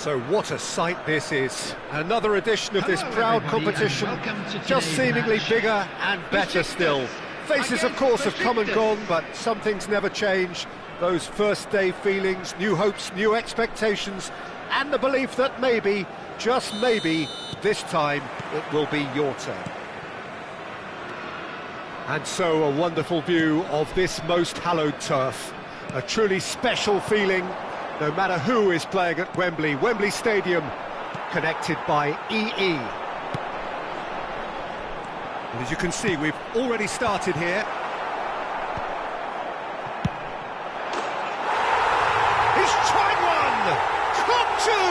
So what a sight this is. Another edition of this proud competition, just seemingly bigger and better still. Faces, of course, have come and gone, but some things never change. Those first day feelings, new hopes, new expectations, and the belief that maybe, just maybe, this time it will be your turn. And so a wonderful view of this most hallowed turf. A truly special feeling, no matter who is playing at Wembley. Wembley Stadium, connected by EE. And as you can see, we've already started here. He's tried one! Kokchu!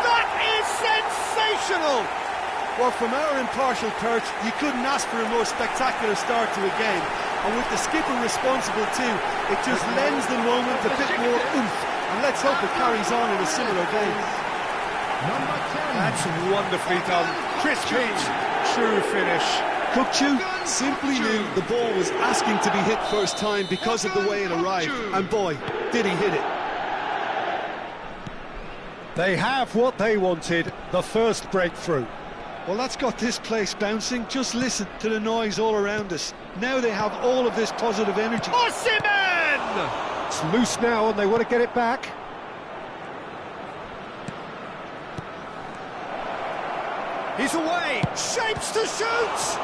That is sensational! Well, from our impartial perch, you couldn't ask for a more spectacular start to a game. And with the skipper responsible too, it just lends the moment a bit more oomph. And let's hope it carries on in a similar vein. That's wonderfully done. Crispy, true finish. Kokchu simply knew the ball was asking to be hit first time because of the way it arrived. And boy, did he hit it. They have what they wanted, the first breakthrough. Well, that's got this place bouncing. Just listen to the noise all around us. Now they have all of this positive energy. Osimhen! It's loose now and they want to get it back. He's away, shapes to shoot!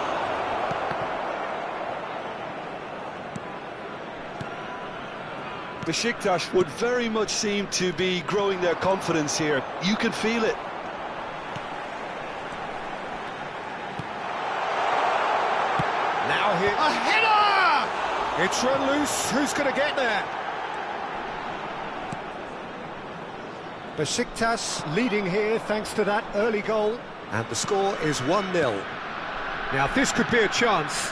Besiktas would very much seem to be growing their confidence here. You can feel it. Now here, a header! It's run loose. Who's going to get there? Besiktas leading here thanks to that early goal. And the score is 1-0. Now this could be a chance.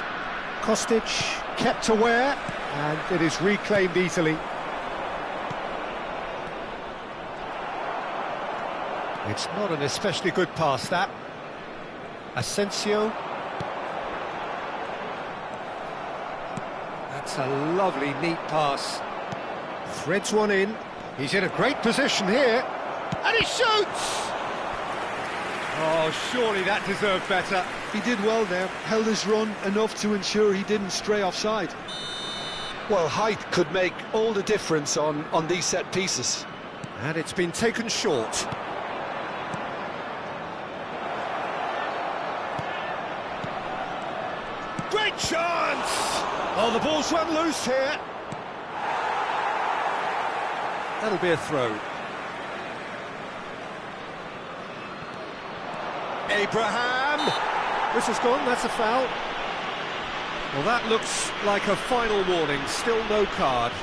Kostic kept aware, and it is reclaimed easily. It's not an especially good pass, that. Asensio. That's a lovely, neat pass. Threads one in. He's in a great position here. And he shoots! Oh, surely that deserved better. He did well there, held his run enough to ensure he didn't stray offside. Well, height could make all the difference on these set pieces. And it's been taken short. Great chance! Oh, the ball's run loose here. That'll be a throw. Abraham! Whistle's gone, that's a foul. Well, that looks like a final warning, still no card.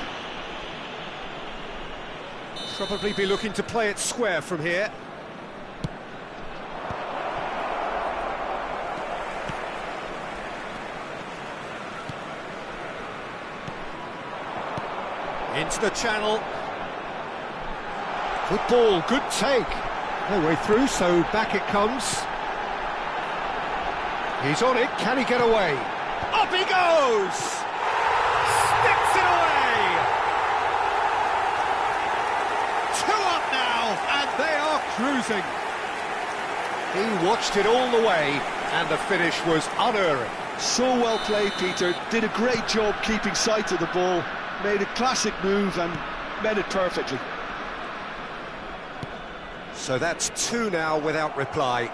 Probably be looking to play it square from here. Into the channel. Good ball, good take. No way through, so back it comes. He's on it, can he get away? Up he goes! Sticks it away! 2 up now, and they are cruising. He watched it all the way, and the finish was unerring. So well played, Peter. Did a great job keeping sight of the ball. Made a classic move and made it perfectly. So that's 2 now without reply.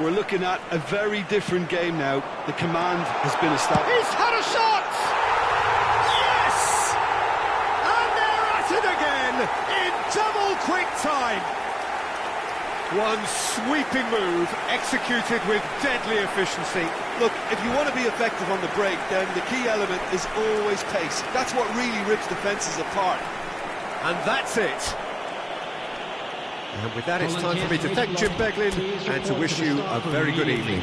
We're looking at a very different game now. The command has been established. He's had a shot! Yes! And they're at it again in double quick time. One sweeping move executed with deadly efficiency. Look, if you want to be effective on the break, then the key element is always pace. That's what really rips defences apart. And that's it. And with that, it's time for me to thank Jim Beglin and to wish you a very good evening.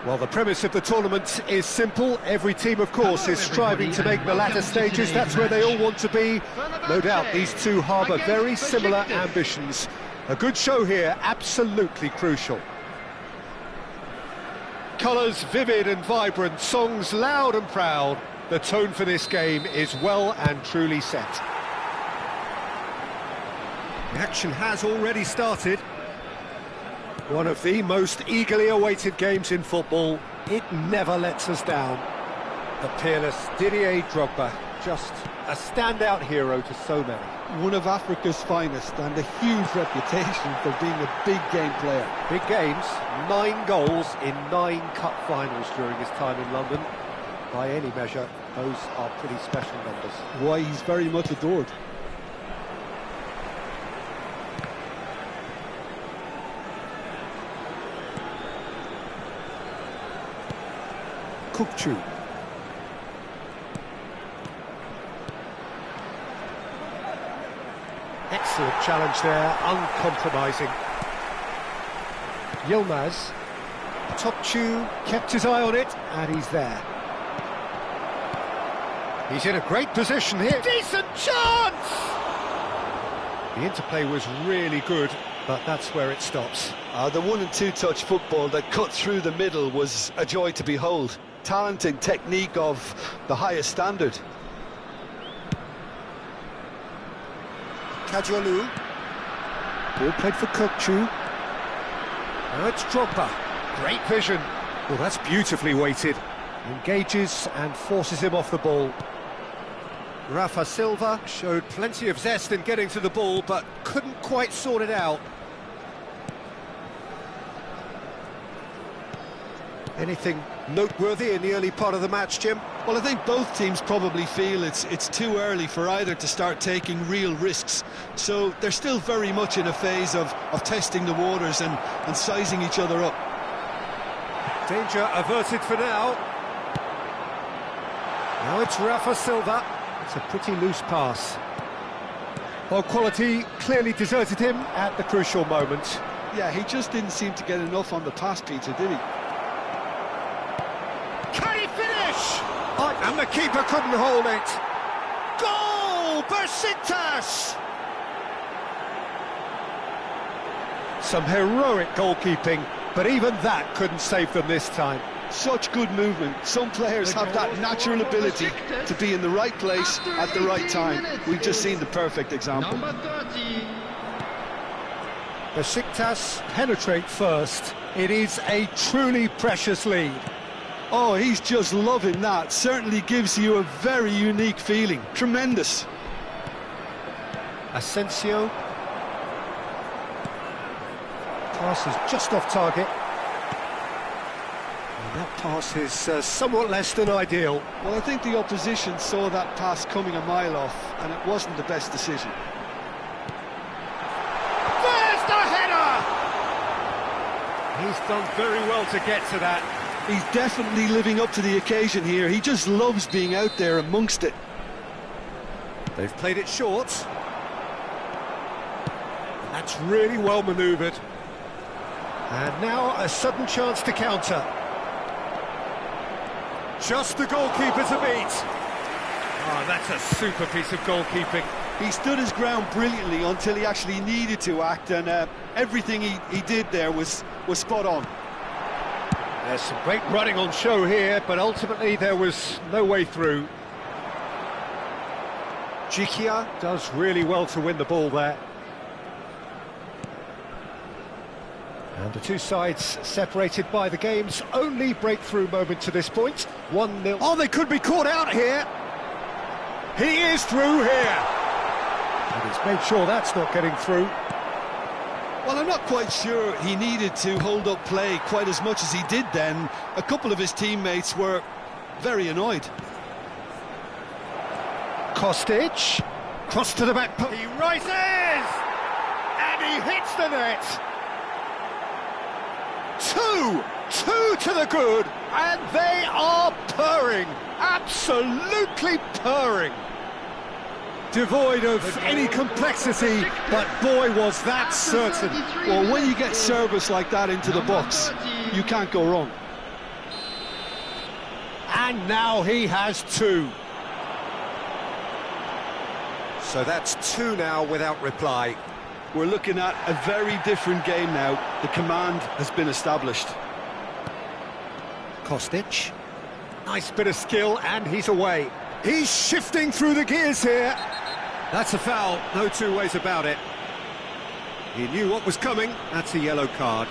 Well, the premise of the tournament is simple. Every team, of course, is striving to make the latter stages. That's where they all want to be. No doubt these two harbour very similar ambitions. A good show here, absolutely crucial. Colours vivid and vibrant, songs loud and proud. The tone for this game is well and truly set. The action has already started. One of the most eagerly awaited games in football. It never lets us down. The peerless Didier Drogba, just a standout hero to so many. One of Africa's finest and a huge reputation for being a big game player. Big games, 9 goals in 9 cup finals during his time in London. By any measure, those are pretty special numbers. Why, he's very much adored. Kukçu. Excellent challenge there, uncompromising. Yilmaz. Topçu kept his eye on it, and he's there. He's in a great position here. Decent chance! The interplay was really good, but that's where it stops. The 1- and 2-touch football that cut through the middle was a joy to behold. Talent and technique of the highest standard. Kajolu. Ball played for Kukçu. Now it's Drogba. Great vision. Well, that's beautifully weighted. Engages and forces him off the ball. Rafa Silva showed plenty of zest in getting to the ball, but couldn't quite sort it out. Anything noteworthy in the early part of the match, Jim? Well, I think both teams probably feel it's too early for either to start taking real risks. So they're still very much in a phase of testing the waters and sizing each other up. Danger averted for now. Now it's Rafa Silva. It's a pretty loose pass. Well, quality clearly deserted him at the crucial moment. Yeah, he just didn't seem to get enough on the pass, Peter, did he? Can he finish? Oh, and the keeper couldn't hold it. Goal! Besiktas! Some heroic goalkeeping, but even that couldn't save them this time. Such good movement. Some players have that natural ability to be in the right place at the right time. We've just seen the perfect example. Besiktas penetrate first. It is a truly precious lead. Oh, he's just loving that. Certainly gives you a very unique feeling. Tremendous. Asensio. Pass is just off target. And that pass is somewhat less than ideal. Well, I think the opposition saw that pass coming a mile off, and it wasn't the best decision. There's the header! He's done very well to get to that. He's definitely living up to the occasion here. He just loves being out there amongst it. They've played it short. And that's really well manoeuvred. And now a sudden chance to counter. Just the goalkeeper to beat. Oh, that's a super piece of goalkeeping. He stood his ground brilliantly until he actually needed to act, and everything he did there was spot on. There's some great running on show here, but ultimately there was no way through. Jikia does really well to win the ball there. And the two sides separated by the game's only breakthrough moment to this point. 1-0. Oh, they could be caught out here. He is through here. And he's made sure that's not getting through. Well, I'm not quite sure he needed to hold up play quite as much as he did then. A couple of his teammates were very annoyed. Kostic, cross to the back post. He rises! And he hits the net! Two to the good, and they are purring, absolutely purring. Devoid of any complexity, but boy was that certain. Well, when you get service like that into the box, you can't go wrong. And now he has two. So that's two now without reply. We're looking at a very different game now. The command has been established. Kostic. Nice bit of skill, and he's away. He's shifting through the gears here. That's a foul, no two ways about it. He knew what was coming. That's a yellow card.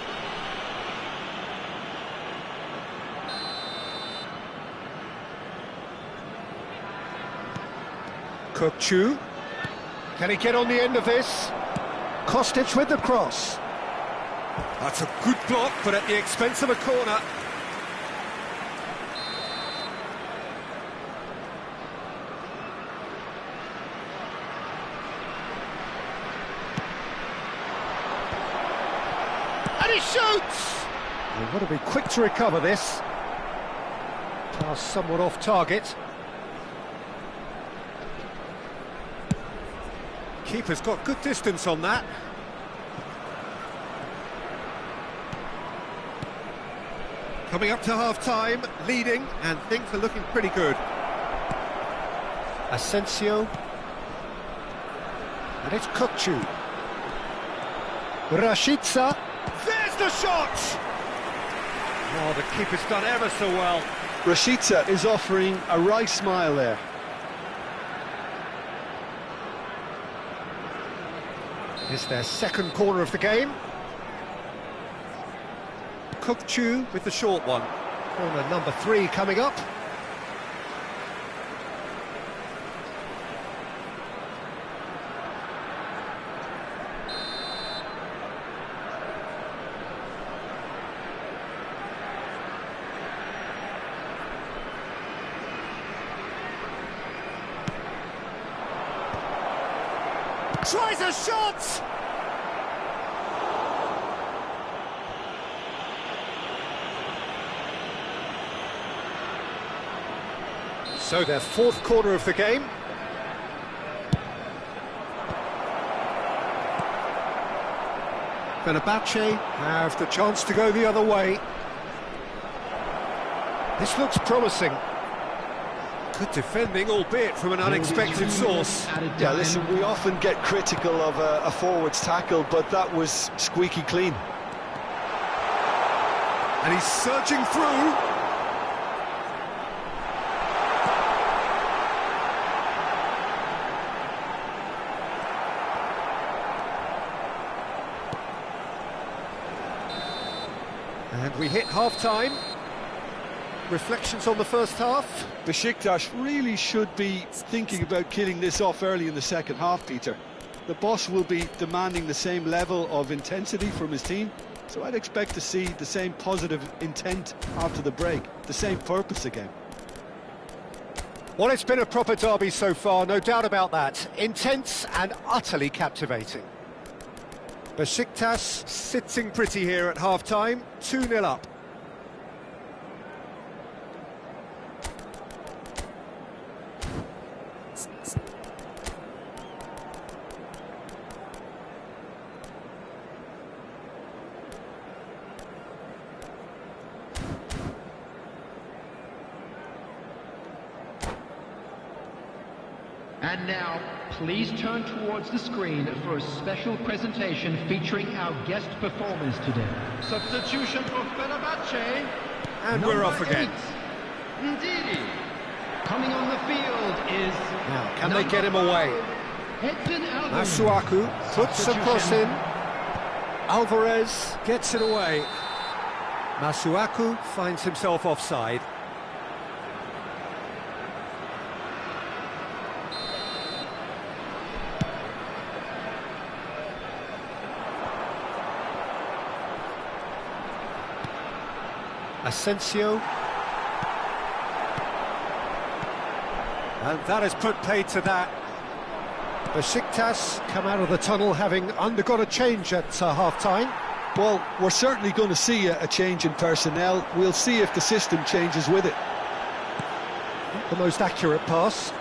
Kukçu. Can he get on the end of this? Kostic with the cross. That's a good block, but at the expense of a corner. And he shoots! They've got to be quick to recover this. Pass somewhat off target. Keeper's got good distance on that. Coming up to half-time, leading, and things are looking pretty good. Asensio. And it's Kukçu. Rashica. There's the shot! Oh, the keeper's done ever so well. Rashica is offering a wry smile there. It's their second corner of the game. Kukçu with the short one. Corner number 3 coming up. Tries a shot! So their fourth corner of the game. Fenerbahce have the chance to go the other way. This looks promising. Good defending, albeit from an unexpected source. Yeah, listen, we often get critical of a forward's tackle, but that was squeaky clean. And he's surging through. And we hit half-time. Reflections on the first half? Besiktas really should be thinking about killing this off early in the second half, Peter. The boss will be demanding the same level of intensity from his team, so I'd expect to see the same positive intent after the break, the same purpose again. Well, it's been a proper derby so far, no doubt about that. Intense and utterly captivating. Besiktas sitting pretty here at half-time, 2-0 up. And now, please turn towards the screen for a special presentation featuring our guest performers today. Substitution for Fenerbahce. And we're off again. 8, Ndidi. Coming on the field is... Now, can they get him away? Alvarez. Masuaku puts a cross in. Alvarez gets it away. Masuaku finds himself offside. Asensio. And that has put paid to that. Besiktas come out of the tunnel having undergone a change at half-time. Well, we're certainly going to see a change in personnel. We'll see if the system changes with it. The most accurate pass.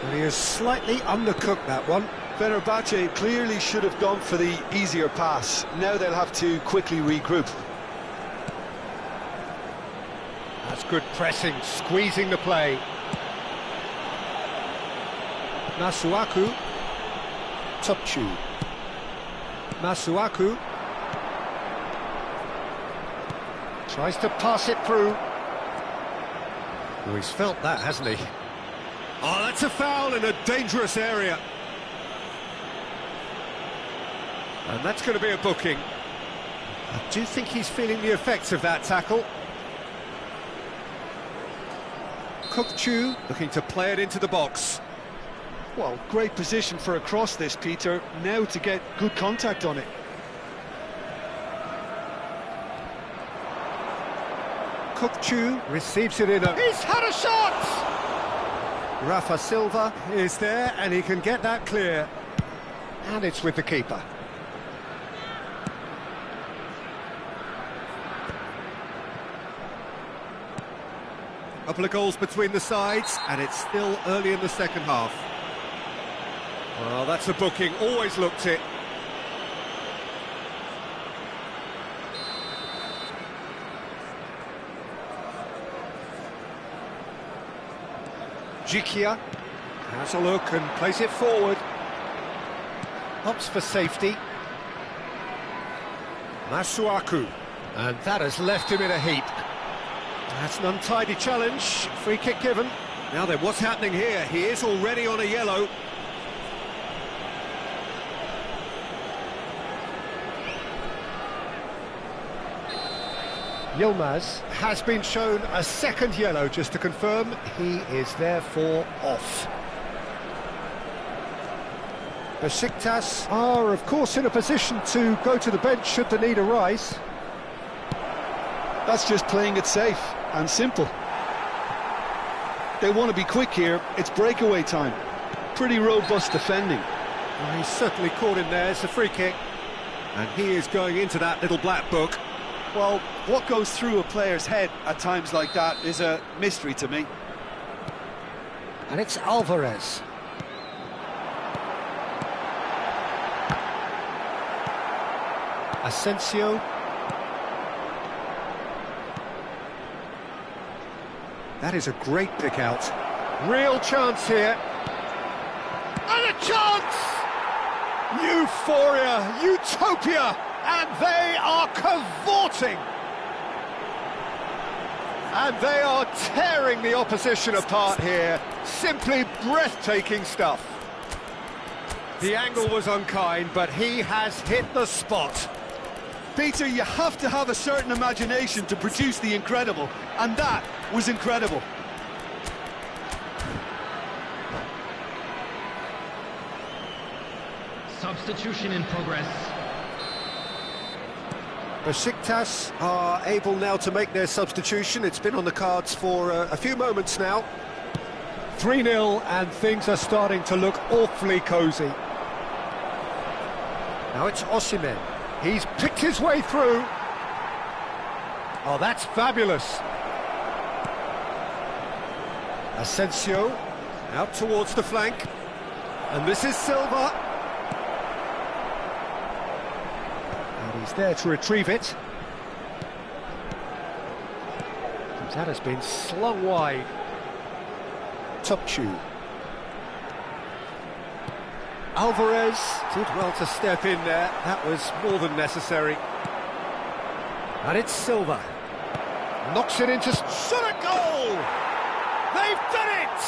And he has slightly undercooked that one. Fenerbahce clearly should have gone for the easier pass. Now they'll have to quickly regroup. That's good pressing, squeezing the play. Masuaku. Topchu. Masuaku. Tries to pass it through. Oh, he's felt that, hasn't he? Oh, that's a foul in a dangerous area. And that's going to be a booking. I do think he's feeling the effects of that tackle. Kukchu looking to play it into the box. Well, great position for a cross this, Peter. Now to get good contact on it. Kukchu receives it in a... He's had a shot! Rafa Silva is there and he can get that clear. And it's with the keeper. Couple of goals between the sides, and it's still early in the second half. Well, that's a booking, always looked it. Jikia has a look and plays it forward. Opts for safety. Masuaku, and that has left him in a heap. That's an untidy challenge, free kick given. Now then, what's happening here? He is already on a yellow. Yilmaz has been shown a second yellow, just to confirm. He is therefore off. Besiktas are, of course, in a position to go to the bench should the need arise. That's just playing it safe and simple. They want to be quick here. It's breakaway time. Pretty robust defending. Well, he's certainly caught in there. It's a free kick. And he is going into that little black book. Well, what goes through a player's head at times like that is a mystery to me. And it's Alvarez. Asensio. That is a great pick out. Real chance here. And a chance! Euphoria, utopia, and they are cavorting. And they are tearing the opposition apart here. Simply breathtaking stuff. The angle was unkind, but he has hit the spot. Peter, you have to have a certain imagination to produce the incredible, and that was incredible. Substitution in progress. Besiktas are able now to make their substitution. It's been on the cards for a few moments now. 3-0, and things are starting to look awfully cosy. Now it's Osimhen. He's picked his way through. Oh, that's fabulous. Asensio out towards the flank. And this is Silva. And he's there to retrieve it. That has been slung wide. Topchu. Alvarez did well to step in there. That was more than necessary. And it's Silva. Knocks it into... Shot a goal! They've done it!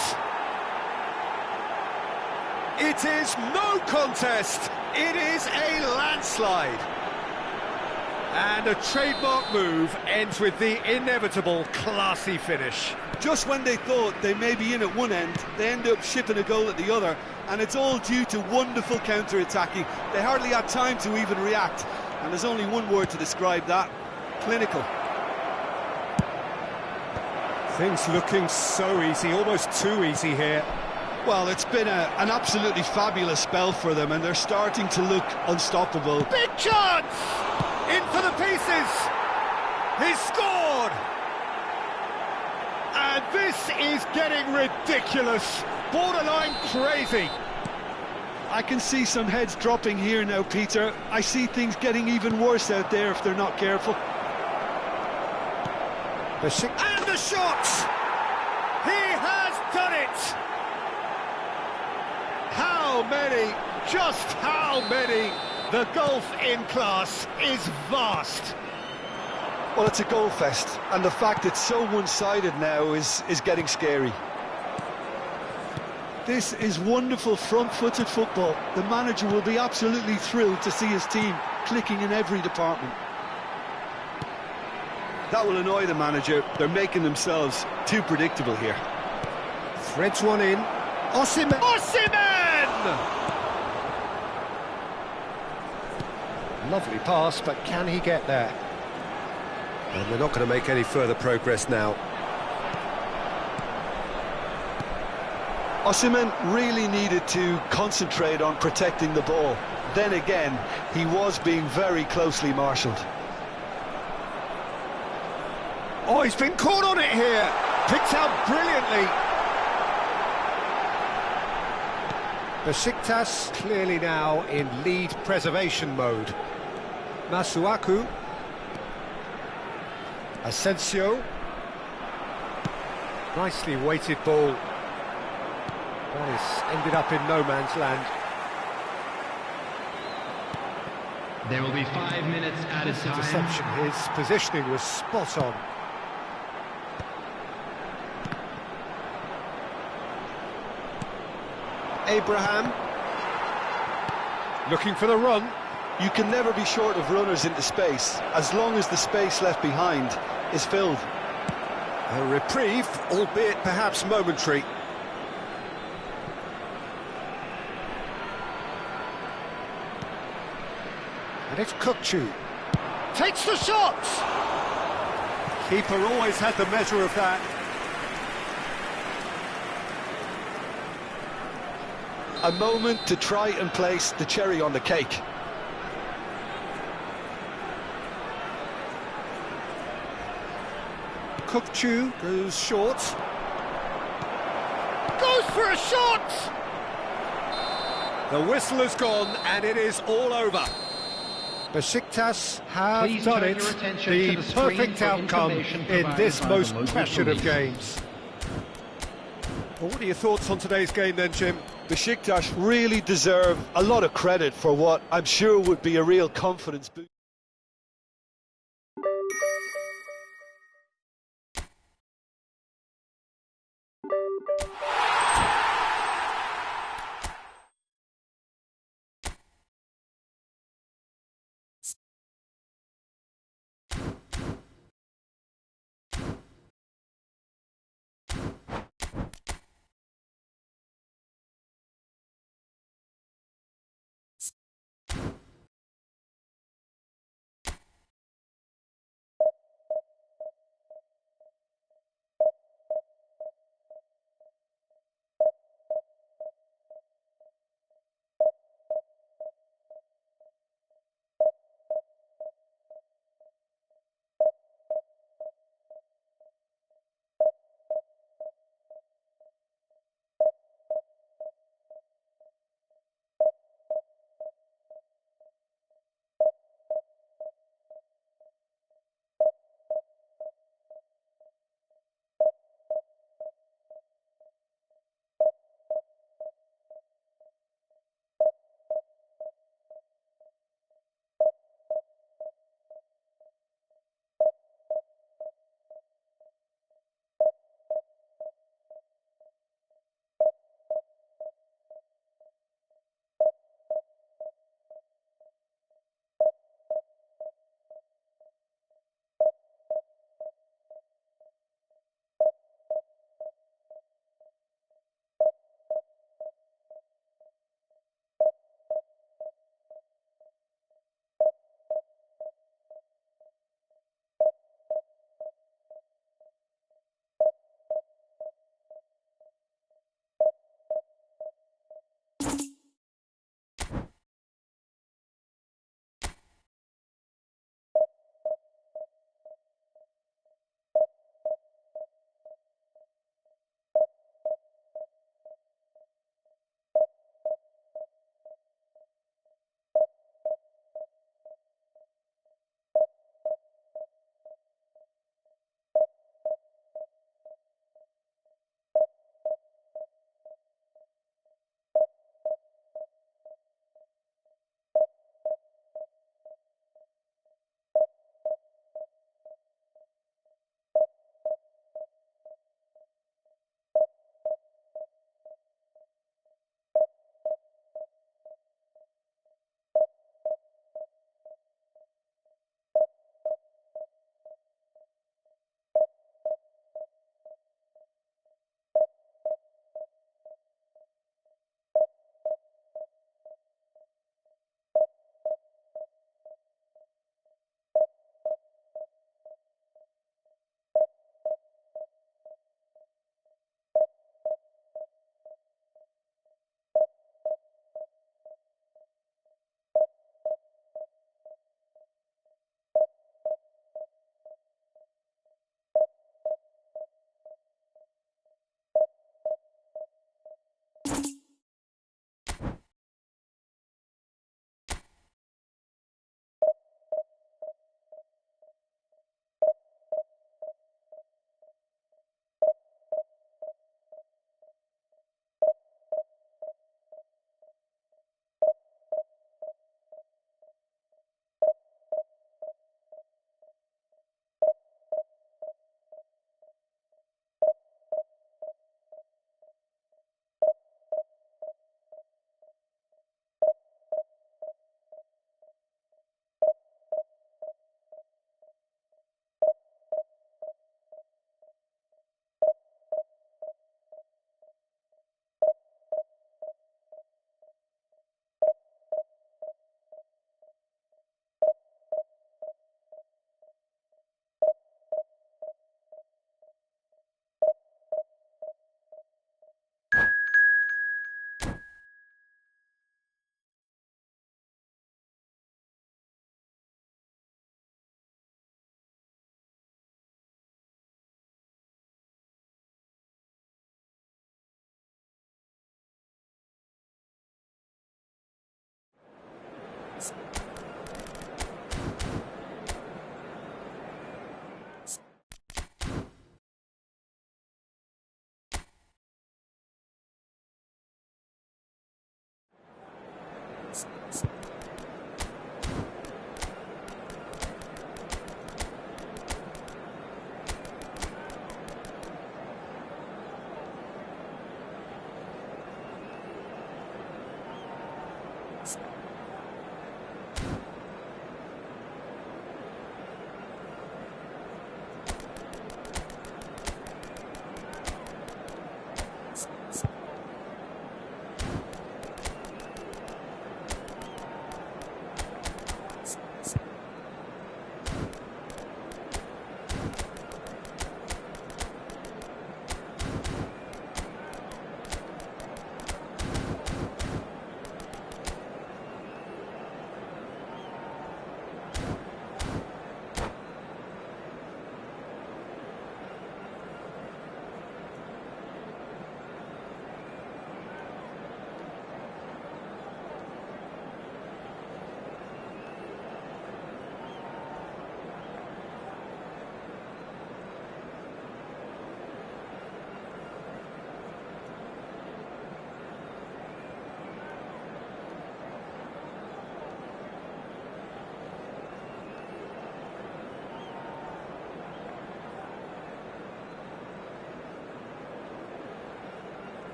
It is no contest. It is a landslide. And a trademark move ends with the inevitable classy finish. Just when they thought they may be in at one end, they end up shipping a goal at the other, and it's all due to wonderful counter-attacking. They hardly had time to even react, and there's only one word to describe that: clinical. Things looking so easy, almost too easy here. Well, it's been an absolutely fabulous spell for them, and they're starting to look unstoppable. Big chance! In for the pieces! He's scored! And this is getting ridiculous, borderline crazy. I can see some heads dropping here now, Peter. I see things getting even worse out there if they're not careful. And the shot! He has done it! How many, just how many? The gulf in class is vast. Well, it's a goal fest, and the fact it's so one-sided now is getting scary. This is wonderful front-footed football. The manager will be absolutely thrilled to see his team clicking in every department. That will annoy the manager. They're making themselves too predictable here. Threads one in. Osimhen! Osimhen! Lovely pass, but can he get there? And they're not going to make any further progress now. Osimhen really needed to concentrate on protecting the ball. Then again, he was being very closely marshalled. Oh, he's been caught on it here. Picked out brilliantly. Besiktas clearly now in lead preservation mode. Masuaku. Asensio. Nicely weighted ball. That has ended up in no man's land. There will be 5 minutes added time. Interception, his positioning was spot on. Abraham. Looking for the run. You can never be short of runners into space, as long as the space left behind is filled. A reprieve, albeit perhaps momentary. And it's Kukçu. Takes the shot! Keeper always had the measure of that. A moment to try and place the cherry on the cake. Kukçu goes short. Goes for a shot! The whistle has gone and it is all over. Besiktas have Please done turn it, your attention the to the screen perfect for outcome information in provided this by most the local pressured of police. games. Well, what are your thoughts on today's game then, Jim? Besiktas really deserve a lot of credit for what I'm sure would be a real confidence boost.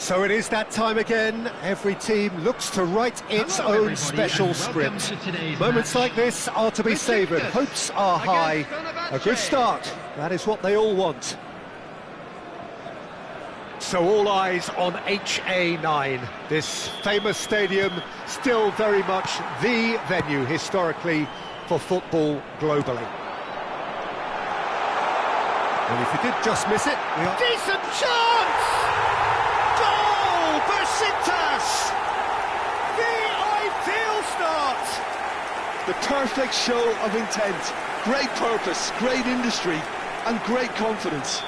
So it is that time again. Every team looks to write its own special script. Moments like this are to be savoured. Hopes are high. A good start. That is what they all want. So all eyes on HA9. This famous stadium, still very much the venue historically for football globally. And if you did just miss it, we are... Decent chance! Goal! Besiktas! The ideal start! The perfect show of intent. Great purpose, great industry, and great confidence.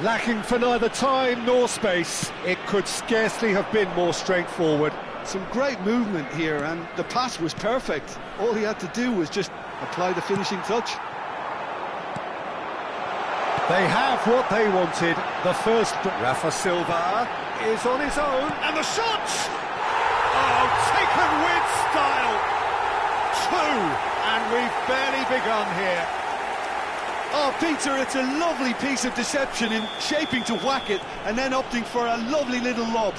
Lacking for neither time nor space, it could scarcely have been more straightforward. Some great movement here, and the pass was perfect. All he had to do was just apply the finishing touch. They have what they wanted. The first, Rafa Silva is on his own, and the shot! Oh, taken with style! Two, and we've barely begun here. Oh, Peter, it's a lovely piece of deception in shaping to whack it and then opting for a lovely little lob.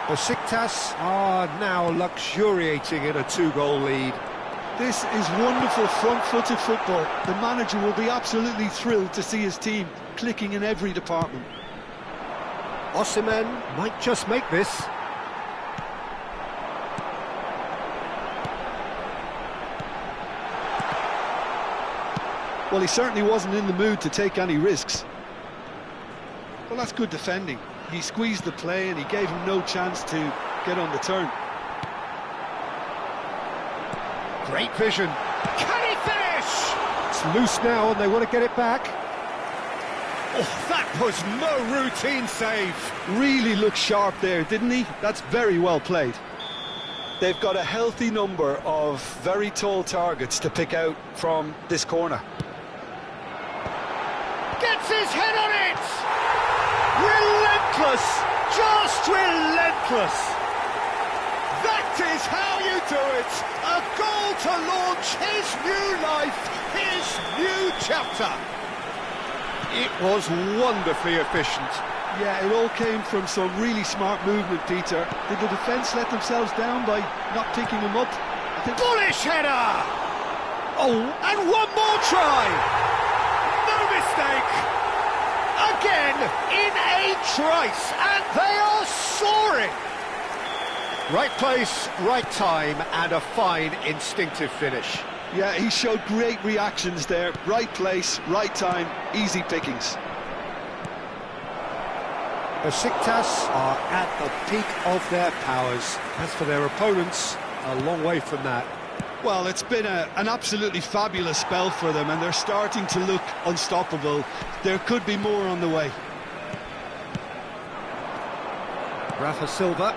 Besiktas are now luxuriating in a two-goal lead. This is wonderful front-footed football. The manager will be absolutely thrilled to see his team clicking in every department. Osimhen might just make this. Well, he certainly wasn't in the mood to take any risks. Well, that's good defending. He squeezed the play and he gave him no chance to get on the turn. Great vision. Can he finish? It's loose now and they want to get it back. Oh, that was no routine save. Really looked sharp there, didn't he? That's very well played. They've got a healthy number of very tall targets to pick out from this corner. Gets his head on it! Relentless! Just relentless! That is how you do it! A goal to launch his new life, his new chapter! It was wonderfully efficient. Yeah, it all came from some really smart movement, Peter. Did the defence let themselves down by not picking him up? Bullish header! Oh, and one more try! No mistake! Again, in a trice, and they are soaring! Right place, right time, and a fine instinctive finish. Yeah, he showed great reactions there. Right place, right time, easy pickings. Besiktas are at the peak of their powers. As for their opponents, a long way from that. Well, it's been an absolutely fabulous spell for them, and they're starting to look unstoppable. There could be more on the way. Rafa Silva.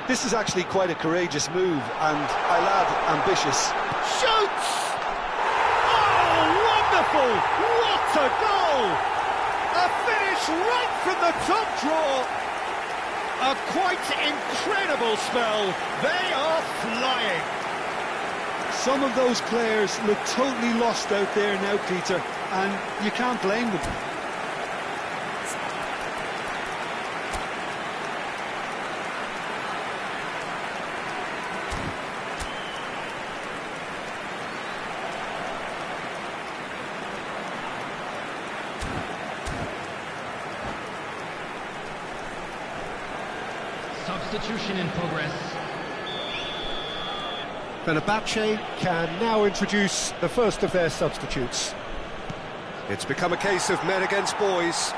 This is actually quite a courageous move, and I'll add, ambitious. Shoots! Oh, wonderful! What a goal! A finish right from the top draw. A quite incredible spell. They are flying. Some of those players look totally lost out there now, Peter, and you can't blame them. Substitution in progress. Fenerbahce can now introduce the first of their substitutes. It's become a case of men against boys.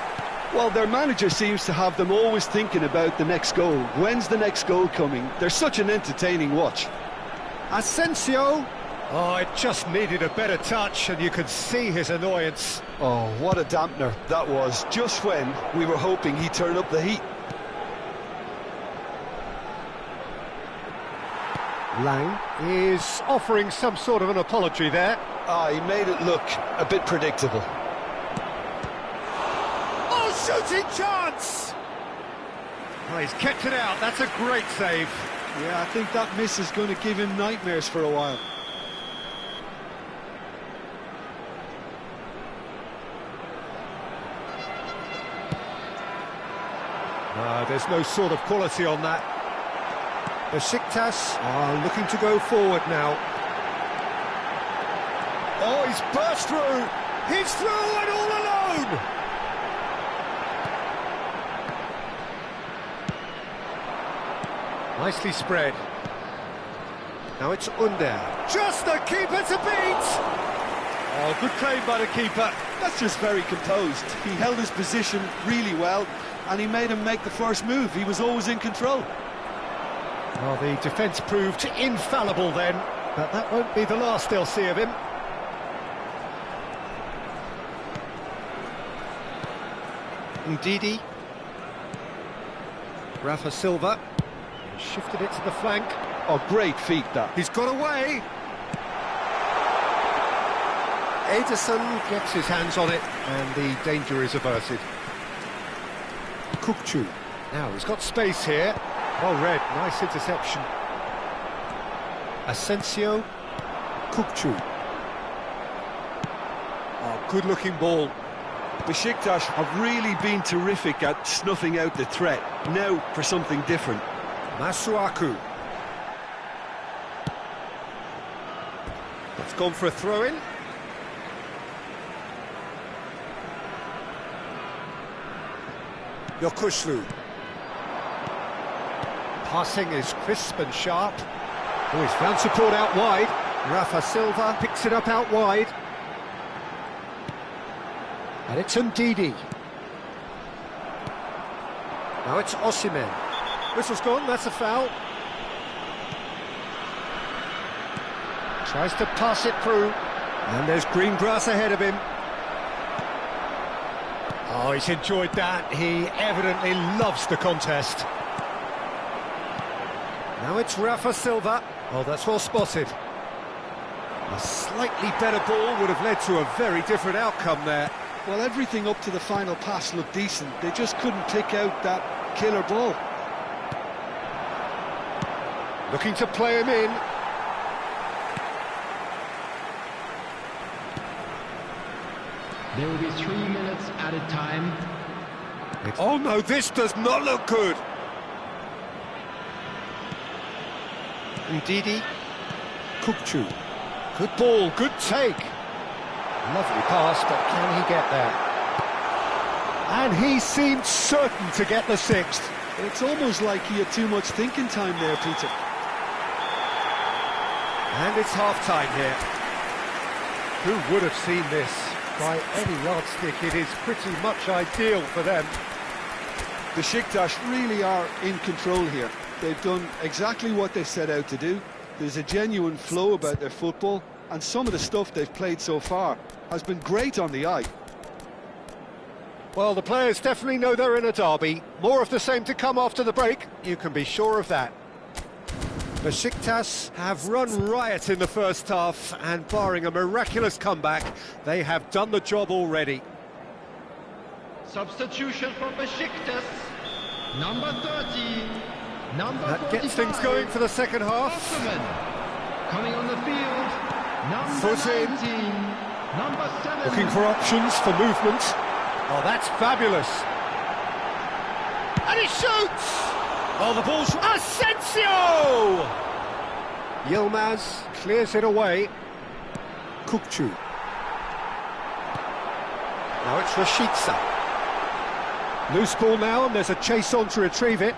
Well, their manager seems to have them always thinking about the next goal. When's the next goal coming? They're such an entertaining watch. Asensio. Oh, it just needed a better touch, and you could see his annoyance. Oh, what a dampener that was, just when we were hoping he'd turn up the heat. Lang is offering some sort of an apology there. He made it look a bit predictable. Oh, shooting chance! Oh, he's kept it out. That's a great save. Yeah, I think that miss is going to give him nightmares for a while. There's no sort of quality on that. Besiktas are looking to go forward now. Oh, he's burst through! He's through and all alone! Nicely spread. Now it's Under. Just the keeper to beat! Oh, good claim by the keeper. That's just very composed. He held his position really well, and he made him make the first move. He was always in control. Well, the defence proved infallible then, but that won't be the last they'll see of him. Ndidi. Rafa Silva. Shifted it to the flank. Oh, great feat, that. He's got away. Ederson gets his hands on it, and the danger is averted. Kukçu. Now, he's got space here. Well read, nice interception. Asensio. Kukçu. Oh, good-looking ball. Besiktas have really been terrific at snuffing out the threat. Now for something different. Masuaku. It's gone for a throw-in. Yokushlu. Passing is crisp and sharp. Oh, he's found support out wide. Rafa Silva picks it up out wide. And it's Ndidi. Now it's Osimhen. Whistle's gone, that's a foul. Tries to pass it through. And there's green grass ahead of him. Oh, he's enjoyed that. He evidently loves the contest. Now it's Rafa Silva. Oh, that's well spotted. A slightly better ball would have led to a very different outcome there. Well, everything up to the final pass looked decent. They just couldn't pick out that killer ball. Looking to play him in. There will be 3 minutes added time. Oh no, this does not look good. Ndidi. Kukçu. Good ball, good take. Lovely pass, but can he get there? And he seemed certain to get the sixth. It's almost like he had too much thinking time there, Peter. And it's half-time here. Who would have seen this? By any yardstick, it is pretty much ideal for them. Besiktas really are in control here. They've done exactly what they set out to do. There's a genuine flow about their football, and some of the stuff they've played so far has been great on the eye. Well, the players definitely know they're in a derby. More of the same to come after the break, you can be sure of that. Besiktas have run riot in the first half, and barring a miraculous comeback, they have done the job already. Substitution for Besiktas, number 30, number That gets things going for the second half. Osman. Coming on the field, number Foot in. 19, number 7. Looking for options for movement. Oh, that's fabulous. And he shoots! Oh, the ball's... Asensio! Yilmaz clears it away. Kukçu. Now it's Rashica. Loose ball now, and there's a chase on to retrieve it.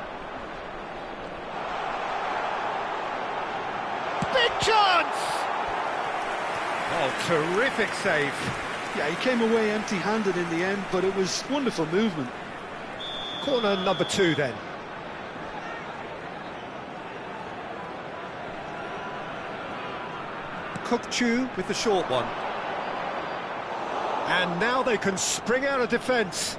Big chance! Oh, terrific save. Yeah, he came away empty-handed in the end, but it was wonderful movement. Corner number 2 then. Kukçu with the short one. And now they can spring out of defence.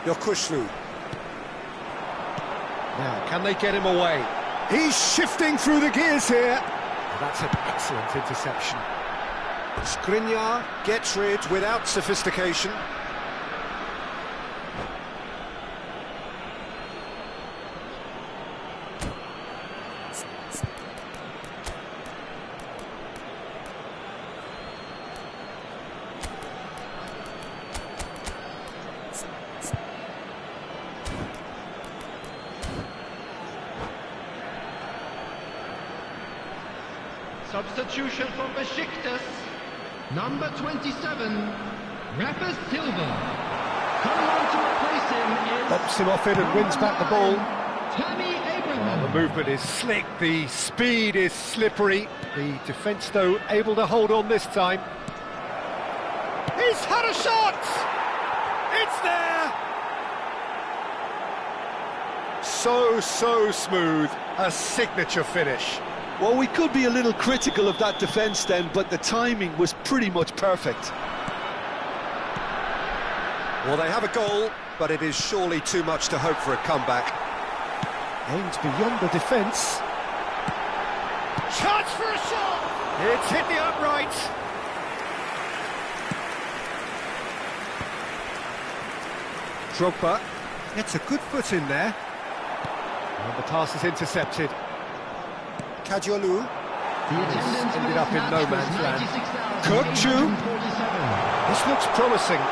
Yokushlu. Now, can they get him away? He's shifting through the gears here. That's an excellent interception. Skriniar gets rid without sophistication. Substitution for Besiktas, number 27, Rafa Silva. Coming on to replace him is... Pops him off it and wins back the ball. Tammy Abraham. The movement is slick, the speed is slippery. The defence, though, able to hold on this time. He's had a shot! It's there! So smooth. A signature finish. Well, we could be a little critical of that defence then, but the timing was pretty much perfect. Well, they have a goal, but it is surely too much to hope for a comeback. Aims beyond the defence. Chance for a shot! It's hit the upright. Drogba gets a good foot in there. And the pass is intercepted. Kadiolu. He's ended up in no man's land. Kukçu. This looks promising.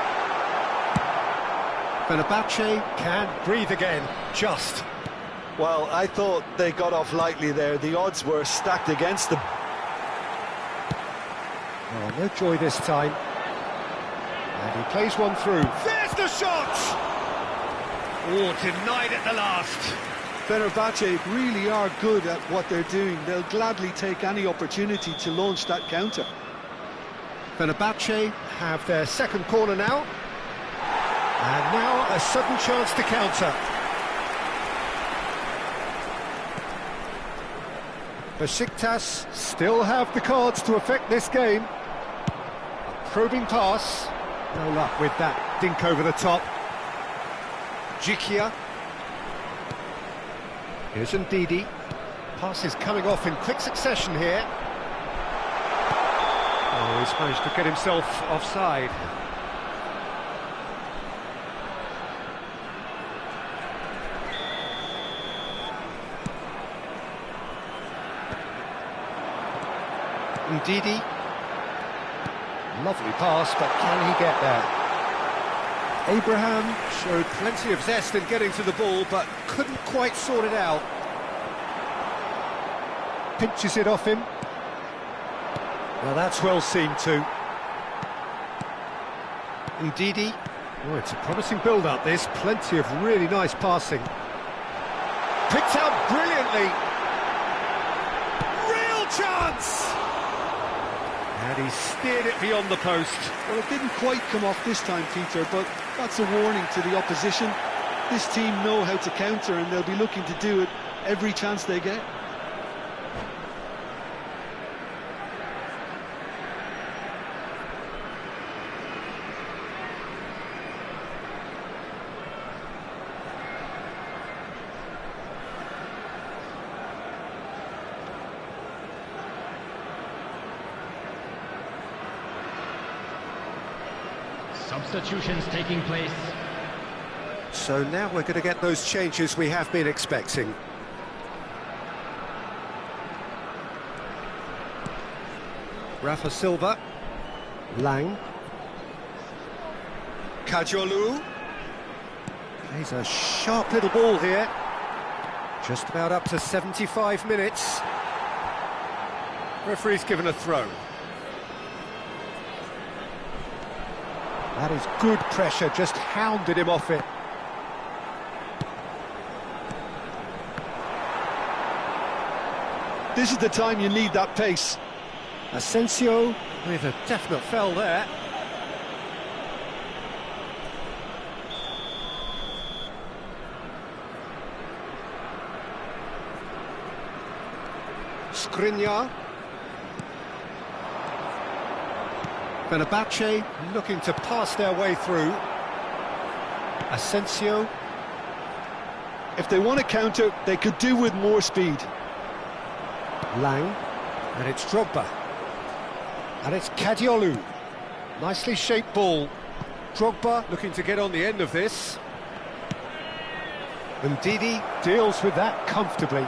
Fenerbahce can breathe again, just. Well, I thought they got off lightly there. The odds were stacked against them. Oh, no joy this time. And he plays one through. There's the shot! Oh, denied at the last. Fenerbahce really are good at what they're doing. They'll gladly take any opportunity to launch that counter. Fenerbahce have their second corner now. And now a sudden chance to counter. Besiktas still have the cards to affect this game. A probing pass. No luck with that dink over the top. Jikia. Here's Ndidi. Pass is coming off in quick succession here. Oh, he's managed to get himself offside. Ndidi. Lovely pass, but can he get there? Abraham showed plenty of zest in getting to the ball, but couldn't quite sort it out. Pinches it off him. Well, that's well seen too. Ndidi Oh, it's a promising build-up, this. Plenty of really nice passing. Picked out brilliantly. Real chance! And he steered it beyond the post. Well, it didn't quite come off this time, Peter, but that's a warning to the opposition. This team know how to counter, and they'll be looking to do it every chance they get. Substitutions taking place. So now we're going to get those changes we have been expecting. Rafa Silva. Lang. Kajolu. He's a sharp little ball here. Just about up to 75 minutes. Referee's given a throw. That is good pressure, just hounded him off it. This is the time you need that pace. Asensio with a definite foul there. Skriniar. Fenerbahce looking to pass their way through. Asensio. If they want to counter, they could do with more speed. Lang. And it's Drogba. And it's Kadiolu. Nicely shaped ball. Drogba looking to get on the end of this. And Didi deals with that comfortably.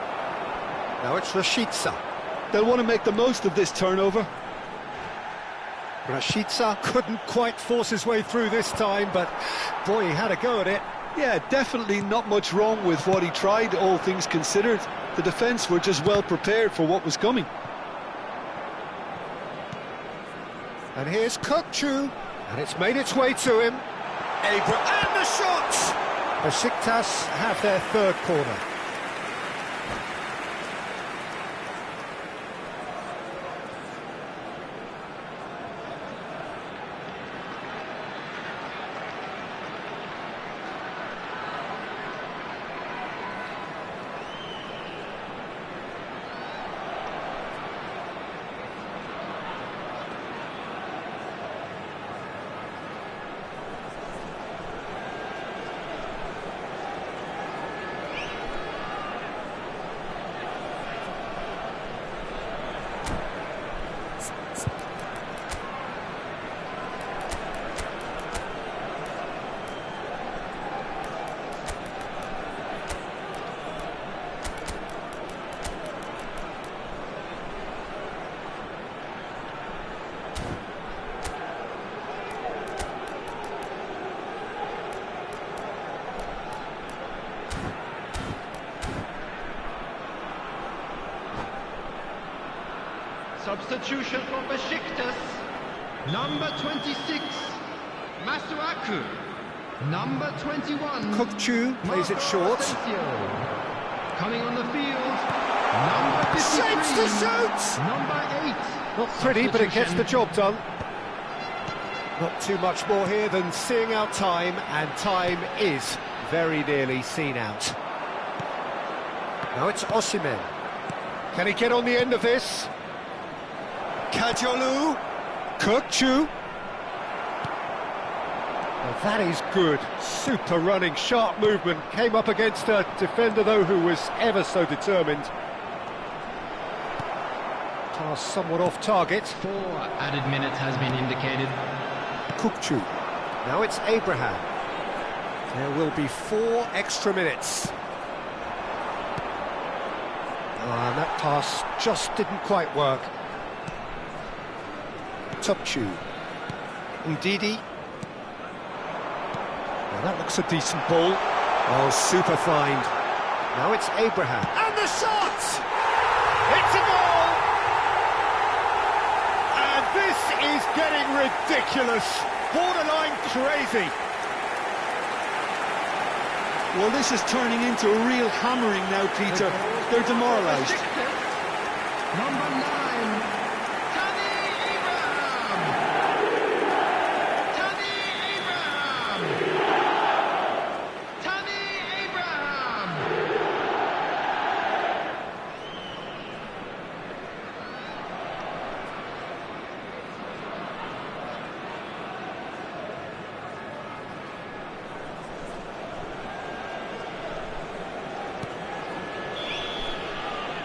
Now it's Rashica. They'll want to make the most of this turnover. Rashica couldn't quite force his way through this time, but boy, he had a go at it. Yeah, definitely not much wrong with what he tried, all things considered. The defence were just well prepared for what was coming. And here's Kökçü, and it's made its way to him. And the shot! Besiktas have their third corner. Substitution for Besiktas. Number 26, Masuaku. Number 21, Kökçü plays it short. Asensio. Coming on the field, number 53, Shapes to shoot! number 8. Not pretty, but it gets the job done. Not too much more here than seeing out time, and time is very nearly seen out. Now it's Osimhen. Can he get on the end of this? Kajolu. Kökçü. Well, that is good. Super running, sharp movement. Came up against a defender, though, who was ever so determined. Pass somewhat off target. 4 added minutes has been indicated. Kökçü. Now it's Abraham. There will be 4 extra minutes. And that pass just didn't quite work. Kökçü. Ndidi. Well, that looks a decent ball. Oh, super find. Now it's Abraham. And the shot! It's a goal! And this is getting ridiculous. Borderline crazy. Well, this is turning into a real hammering now, Peter. They're demoralised. Number 9, Tammy Abraham! Tammy Abraham! Tammy Abraham!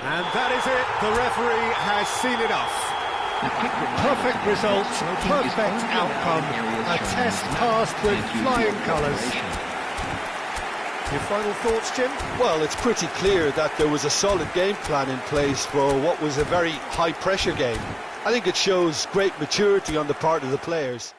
And that is it. The referee has seen enough. Perfect result, perfect outcome, a test passed with flying colours. Your final thoughts, Jim? Well, it's pretty clear that there was a solid game plan in place for what was a very high-pressure game. I think it shows great maturity on the part of the players.